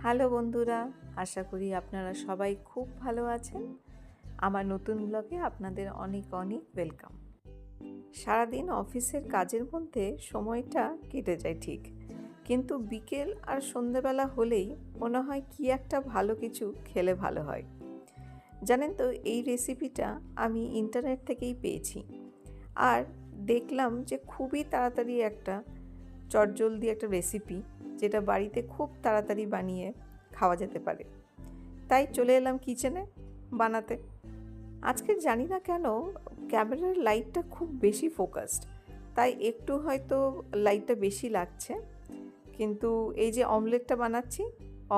Hello বন্ধুরা, আশা করি আপনারা সবাই খুব ভালো আছেন। আমার নতুন ব্লগে আপনাদের অনেক অনেক ওয়েলকাম। সারাদিন অফিসের কাজের মধ্যে সময়টা কেটে যায় ঠিক, কিন্তু বিকেল আর সন্ধেবেলা হলেই মনে হয় কি একটা ভালো কিছু খেলে ভালো হয়। জানেন তো, এই রেসিপিটা আমি ইন্টারনেট থেকেই পেয়েছি আর দেখলাম যে খুবই তাড়াতাড়ি একটা চটজলদি একটা রেসিপি, যেটা বাড়িতে খুব তাড়াতাড়ি বানিয়ে খাওয়া যেতে পারে। তাই চলে এলাম কিচেনে বানাতে। আজকে জানি না কেন ক্যামেরার লাইটটা খুব বেশি ফোকাসড, তাই একটু হয়তো লাইটটা বেশি লাগছে, কিন্তু এই যে অমলেটটা বানাচ্ছি,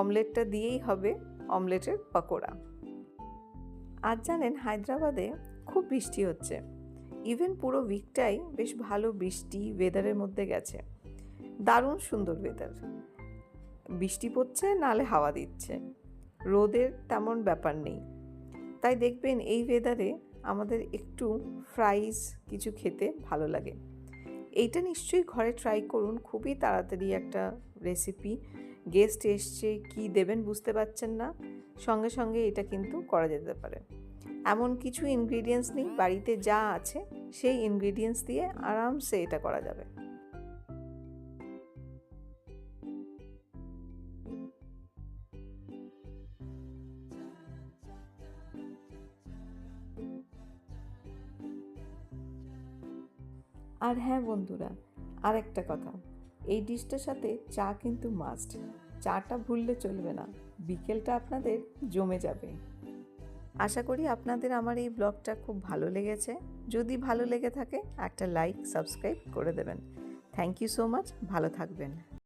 অমলেটটা দিয়েই হবে অমলেটের পকোড়া। আজ জানেন হায়দ্রাবাদে খুব বৃষ্টি হচ্ছে, ইভেন পুরো উইকটাই বেশ ভালো বৃষ্টি ওয়েদারের মধ্যে গেছে। দারুণ সুন্দর ওয়েদার, বৃষ্টি পড়ছে নালে হাওয়া দিচ্ছে, রোদের তেমন ব্যাপার নেই। তাই দেখবেন এই ওয়েদারে আমাদের একটু ফ্রাইজ কিছু খেতে ভালো লাগে। এইটা নিশ্চয়ই ঘরে ট্রাই করুন, খুবই তাড়াতাড়ি একটা রেসিপি। গেস্ট এসছে, কি দেবেন বুঝতে পারছেন না, সঙ্গে সঙ্গে এটা কিন্তু করা যেতে পারে। এমন কিছু ইনগ্রিডিয়েন্টস নেই, বাড়িতে যা আছে সেই ইনগ্রিডিয়েন্টস দিয়ে আরামসে এটা করা যাবে। আর হ্যাঁ বন্ধুরা, আর একটা কথা, এই ডিশটার সাথে চা কিন্তু মাস্ট। চাটা ভুললে চলবে না, বিকেলটা আপনাদের জমে যাবে। আশা করি আপনাদের আমার এই ব্লগটা খুব ভালো লেগেছে। যদি ভালো লেগে থাকে একটা লাইক সাবস্ক্রাইব করে দেবেন। থ্যাংক ইউ সো মাচ, ভালো থাকবেন।